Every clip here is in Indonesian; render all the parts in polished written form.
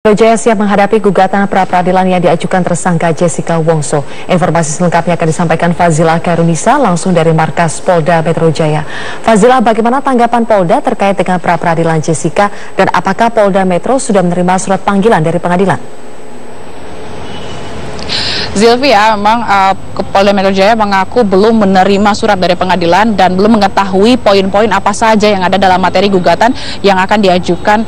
Metro Jaya siap menghadapi gugatan pra-peradilan yang diajukan tersangka Jessica Wongso. Informasi selengkapnya akan disampaikan Fazila Khairunisa langsung dari markas Polda Metro Jaya. Fazila, bagaimana tanggapan Polda terkait dengan pra-peradilan Jessica dan apakah Polda Metro sudah menerima surat panggilan dari pengadilan? Zilvia, memang Polda Metro Jaya mengaku belum menerima surat dari pengadilan dan belum mengetahui poin-poin apa saja yang ada dalam materi gugatan yang akan diajukan,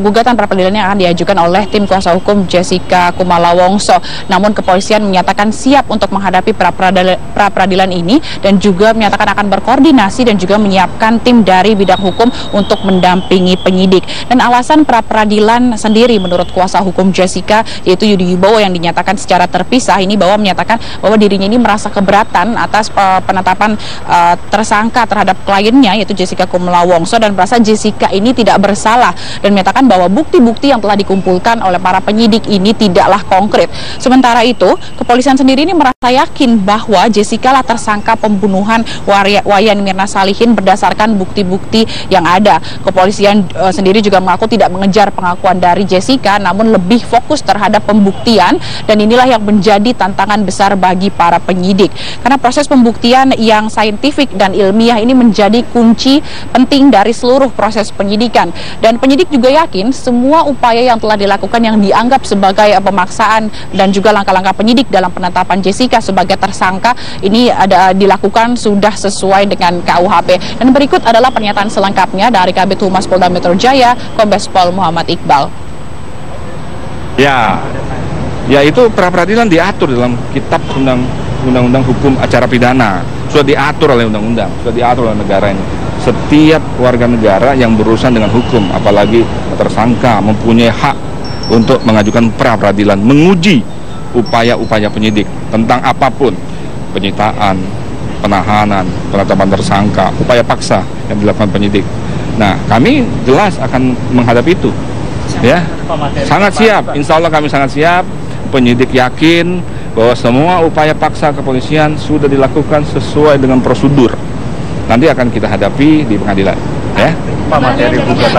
gugatan pra-peradilan yang akan diajukan oleh tim kuasa hukum Jessica Kumala Wongso. Namun kepolisian menyatakan siap untuk menghadapi pra-peradilan ini dan juga menyatakan akan berkoordinasi dan juga menyiapkan tim dari bidang hukum untuk mendampingi penyidik. Dan alasan pra-peradilan sendiri menurut kuasa hukum Jessica, yaitu Yudi Wibowo yang dinyatakan secara terpisah ini bahwa menyatakan bahwa dirinya ini merasa keberatan atas penetapan tersangka terhadap kliennya yaitu Jessica Kumala Wongso dan merasa Jessica ini tidak bersalah dan menyatakan bahwa bukti-bukti yang telah dikumpulkan oleh para penyidik ini tidaklah konkret. Sementara itu, kepolisian sendiri ini merasa yakin bahwa Jessica lah tersangka pembunuhan Wayan Mirna Salihin berdasarkan bukti-bukti yang ada. Kepolisian sendiri juga mengaku tidak mengejar pengakuan dari Jessica namun lebih fokus terhadap pembuktian dan inilah yang menjadi tantangan besar bagi para penyidik karena proses pembuktian yang saintifik dan ilmiah ini menjadi kunci penting dari seluruh proses penyidikan dan penyidik juga yakin semua upaya yang telah dilakukan yang dianggap sebagai pemaksaan dan juga langkah-langkah penyidik dalam penetapan Jessica sebagai tersangka ini dilakukan sudah sesuai dengan KUHP. Dan berikut adalah pernyataan selengkapnya dari Kabid Humas Polda Metro Jaya, Kombes Pol Muhammad Iqbal. Ya itu pra-peradilan diatur dalam kitab undang-undang hukum acara pidana. Sudah diatur oleh undang-undang, sudah diatur oleh negara ini. Setiap warga negara yang berurusan dengan hukum, apalagi tersangka, mempunyai hak untuk mengajukan pra-peradilan, menguji upaya-upaya penyidik tentang apapun, penyitaan, penahanan, penetapan tersangka, upaya paksa yang dilakukan penyidik. Nah, kami jelas akan menghadapi itu. Ya, sangat siap. Insya Allah kami sangat siap. Penyidik yakin bahwa semua upaya paksa kepolisian sudah dilakukan sesuai dengan prosedur. Nanti akan kita hadapi di pengadilan. Ya.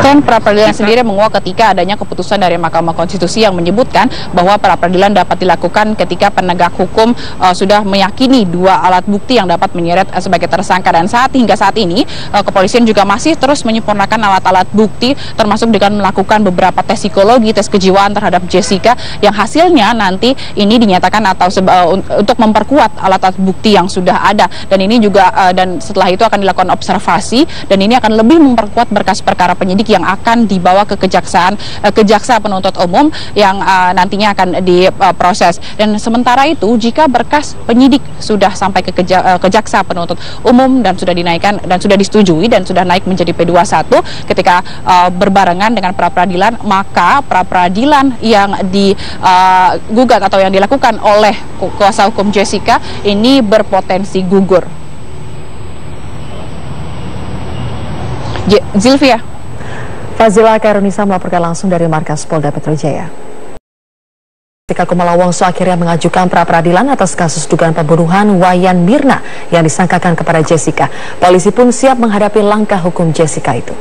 Kan pra-peradilan sendiri menguak ketika adanya keputusan dari Mahkamah Konstitusi yang menyebutkan bahwa pra-peradilan dapat dilakukan ketika penegak hukum sudah meyakini dua alat bukti yang dapat menyeret sebagai tersangka dan hingga saat ini kepolisian juga masih terus menyempurnakan alat-alat bukti termasuk dengan melakukan beberapa tes psikologi, tes kejiwaan terhadap Jessica yang hasilnya nanti ini dinyatakan atau untuk memperkuat alat-alat bukti yang sudah ada dan ini juga dan setelah itu akan dilakukan observasi dan ini akan lebih memperkuat berkas perkara penyidik yang akan dibawa ke jaksa penuntut umum yang nantinya akan diproses. Dan sementara itu jika berkas penyidik sudah sampai ke jaksa penuntut umum dan sudah dinaikkan dan sudah disetujui dan sudah naik menjadi P21 ketika berbarengan dengan pra-peradilan, maka pra-peradilan yang digugat atau yang dilakukan oleh kuasa hukum Jessica ini berpotensi gugur. Zilvia. Fazila Khairunisa melaporkan langsung dari markas Polda Metro Jaya. Jessica Kumala Wongso akhirnya mengajukan pra-peradilan atas kasus dugaan pembunuhan Wayan Mirna yang disangkakan kepada Jessica. Polisi pun siap menghadapi langkah hukum Jessica itu.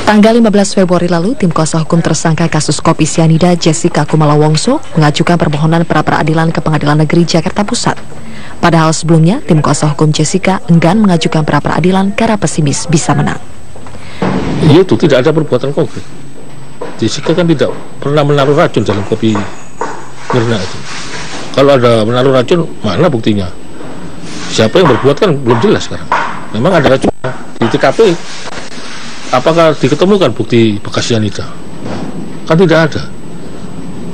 Tanggal 15 Februari lalu, tim kuasa hukum tersangka kasus kopi sianida Jessica Kumala Wongso mengajukan permohonan pra-peradilan ke Pengadilan Negeri Jakarta Pusat. Padahal sebelumnya, tim kuasa hukum Jessica enggan mengajukan pra-peradilan karena pesimis bisa menang. Itu tidak ada perbuatan konkret. Jessica kan tidak pernah menaruh racun dalam kopi Mirna itu. Kalau ada menaruh racun, mana buktinya? Siapa yang berbuat kan belum jelas sekarang. Memang ada racun di TKP. Apakah diketemukan bukti bekas cyanida? Kan tidak ada.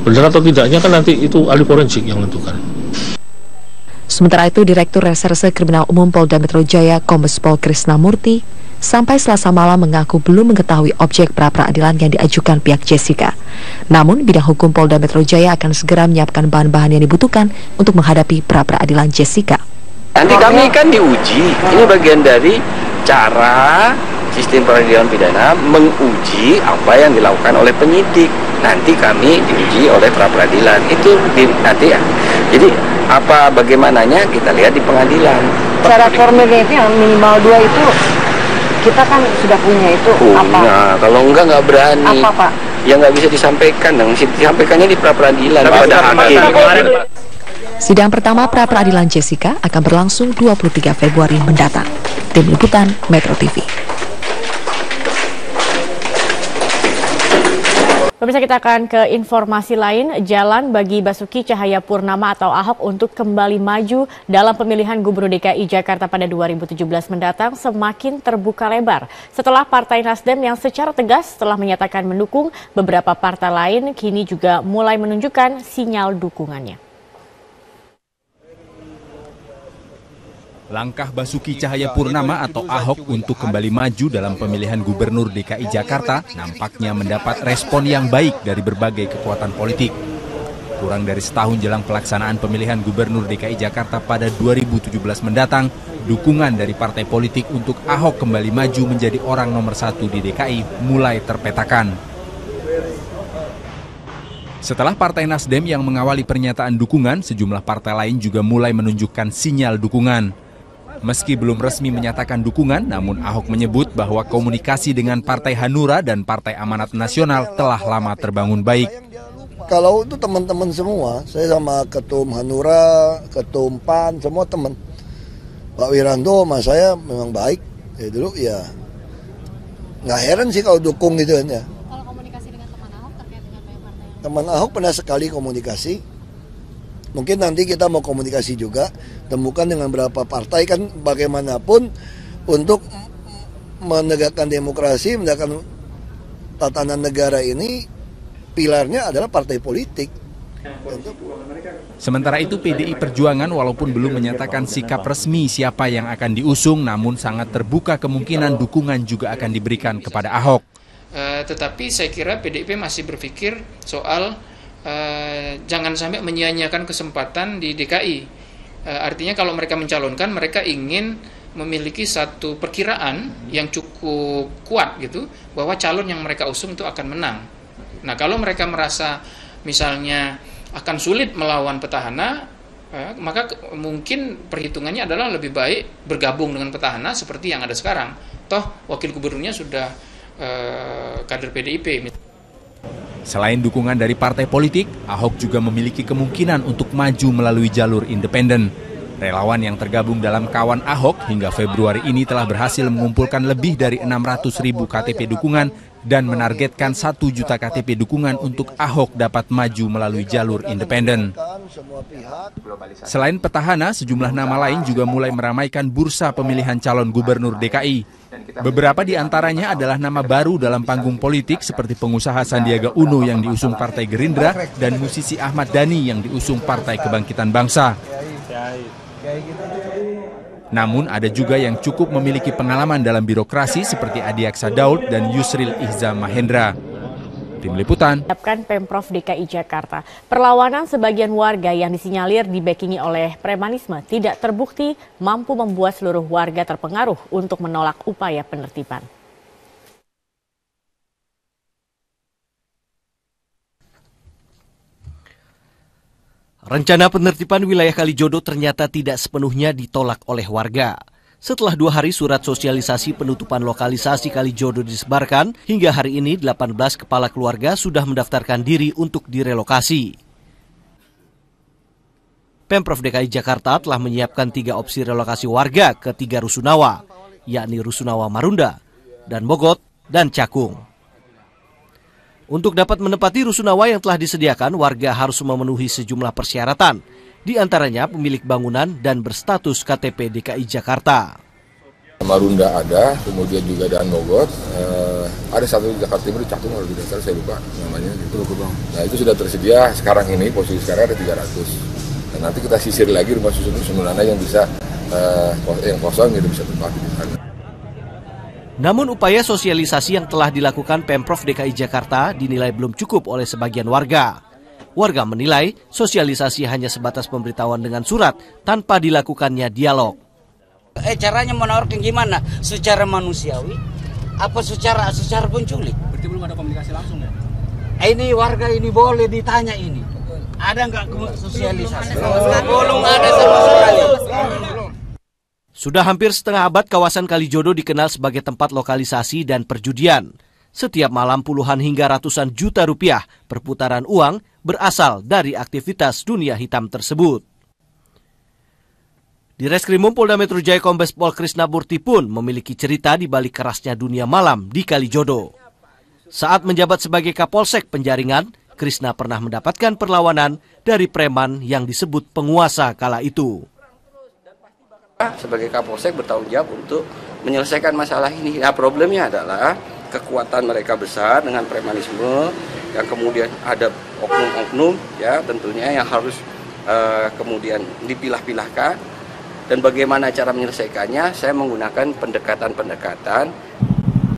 Benar atau tidaknya kan nanti itu ahli forensik yang menentukan. Sementara itu, Direktur Reserse Kriminal Umum Polda Metro Jaya, Kombes Pol Krisnamurti, sampai Selasa malam mengaku belum mengetahui objek pra-peradilan yang diajukan pihak Jessica. Namun, bidang hukum Polda Metro Jaya akan segera menyiapkan bahan-bahan yang dibutuhkan untuk menghadapi pra-peradilan Jessica. Nanti kami kan diuji, ini bagian dari cara sistem peradilan pidana menguji apa yang dilakukan oleh penyidik. Nanti kami diuji oleh pra-peradilan, itu nanti ya. Jadi bagaimananya kita lihat di pengadilan. Cara formilnya itu yang minimal 2 itu Kita kan sudah punya itu apa? Nah, kalau nggak berani. Apa, Pak? Ya nggak bisa disampaikan, dong. Disampaikannya di pra-peradilan pada hakim. Sidang pertama pra-peradilan Jessica akan berlangsung 23 Februari mendatang. Tim Liputan Metro TV. Pemirsa, kita akan ke informasi lain. Jalan bagi Basuki Cahayapurnama atau Ahok untuk kembali maju dalam pemilihan Gubernur DKI Jakarta pada 2017 mendatang semakin terbuka lebar. Setelah Partai Nasdem yang secara tegas telah menyatakan mendukung, beberapa partai lain kini juga mulai menunjukkan sinyal dukungannya. Langkah Basuki Cahayapurnama atau Ahok untuk kembali maju dalam pemilihan Gubernur DKI Jakarta nampaknya mendapat respon yang baik dari berbagai kekuatan politik. Kurang dari setahun jelang pelaksanaan pemilihan Gubernur DKI Jakarta pada 2017 mendatang, dukungan dari partai politik untuk Ahok kembali maju menjadi orang nomor 1 di DKI mulai terpetakan. Setelah Partai Nasdem yang mengawali pernyataan dukungan, sejumlah partai lain juga mulai menunjukkan sinyal dukungan. Meski belum resmi menyatakan dukungan, namun Ahok menyebut bahwa komunikasi dengan Partai Hanura dan Partai Amanat Nasional telah lama terbangun baik. Kalau itu teman-teman semua, saya sama Ketum Hanura, Ketum PAN, semua teman. Pak Wiranto sama saya memang baik. Ya dulu ya, nggak heran sih kalau dukung gitu kan ya. Kalau komunikasi dengan teman Ahok terkait dengan partai? Teman Ahok pernah sekali komunikasi. Mungkin nanti kita mau komunikasi juga, temukan dengan beberapa partai kan bagaimanapun untuk menegakkan demokrasi, menegakkan tatanan negara ini, pilarnya adalah partai politik. Sementara itu PDI Perjuangan walaupun belum menyatakan sikap resmi siapa yang akan diusung, namun sangat terbuka kemungkinan dukungan juga akan diberikan kepada Ahok. Tetapi saya kira PDIP masih berpikir soal jangan sampai menyia-nyiakan kesempatan di DKI. Artinya kalau mereka mencalonkan, mereka ingin memiliki satu perkiraan yang cukup kuat gitu, bahwa calon yang mereka usung itu akan menang. Nah, kalau mereka merasa misalnya akan sulit melawan petahana, maka mungkin perhitungannya adalah lebih baik bergabung dengan petahana seperti yang ada sekarang. Toh wakil gubernurnya sudah kader PDIP. Selain dukungan dari partai politik, Ahok juga memiliki kemungkinan untuk maju melalui jalur independen. Relawan yang tergabung dalam Kawan Ahok hingga Februari ini telah berhasil mengumpulkan lebih dari 600.000 KTP dukungan dan menargetkan 1 juta KTP dukungan untuk Ahok dapat maju melalui jalur independen. Selain petahana, sejumlah nama lain juga mulai meramaikan bursa pemilihan calon gubernur DKI. Beberapa di antaranya adalah nama baru dalam panggung politik seperti pengusaha Sandiaga Uno yang diusung Partai Gerindra dan musisi Ahmad Dhani yang diusung Partai Kebangkitan Bangsa. Namun ada juga yang cukup memiliki pengalaman dalam birokrasi seperti Adiaksa Daud dan Yusril Ihza Mahendra. Tim Liputan. Pemprov DKI Jakarta. Perlawanan sebagian warga yang disinyalir dibackingi oleh premanisme tidak terbukti mampu membuat seluruh warga terpengaruh untuk menolak upaya penertiban. Rencana penertiban wilayah Kalijodo ternyata tidak sepenuhnya ditolak oleh warga. Setelah 2 hari surat sosialisasi penutupan lokalisasi Kalijodo disebarkan, hingga hari ini 18 kepala keluarga sudah mendaftarkan diri untuk direlokasi. Pemprov DKI Jakarta telah menyiapkan 3 opsi relokasi warga ke 3 rusunawa, yakni Rusunawa Marunda, dan Mogot, dan Cakung. Untuk dapat menempati rusunawa yang telah disediakan, warga harus memenuhi sejumlah persyaratan, di antaranya pemilik bangunan dan berstatus KTP DKI Jakarta. Marunda ada, kemudian juga Dan Mogot, ada satu di Jakarta Timur, Cakung kalau tidak salah saya lupa namanya. Nah itu sudah tersedia sekarang ini, posisi sekarang ada 300. Dan nanti kita sisir lagi rumah susun mana yang bisa yang kosong itu bisa tempati di sana. Namun upaya sosialisasi yang telah dilakukan Pemprov DKI Jakarta dinilai belum cukup oleh sebagian warga. Warga menilai sosialisasi hanya sebatas pemberitahuan dengan surat tanpa dilakukannya dialog. Caranya menawarkan gimana? Secara manusiawi? Apa secara penculik? Berarti belum ada komunikasi langsung ya? Ini warga ini boleh ditanya ini. Ada nggak sosialisasi? Belum ada sama sekali. Sudah hampir setengah abad kawasan Kalijodo dikenal sebagai tempat lokalisasi dan perjudian. Setiap malam puluhan hingga ratusan juta rupiah perputaran uang berasal dari aktivitas dunia hitam tersebut. Di Reskrimum Polda Metro Jaya Kombes Pol Krisnamurti pun memiliki cerita di balik kerasnya dunia malam di Kalijodo. Saat menjabat sebagai Kapolsek Penjaringan, Krisna pernah mendapatkan perlawanan dari preman yang disebut penguasa kala itu. Sebagai Kapolsek bertanggung jawab untuk menyelesaikan masalah ini. Nah, problemnya adalah kekuatan mereka besar dengan premanisme, yang kemudian ada oknum-oknum ya tentunya yang harus kemudian dipilah-pilahkan. Dan bagaimana cara menyelesaikannya, saya menggunakan pendekatan-pendekatan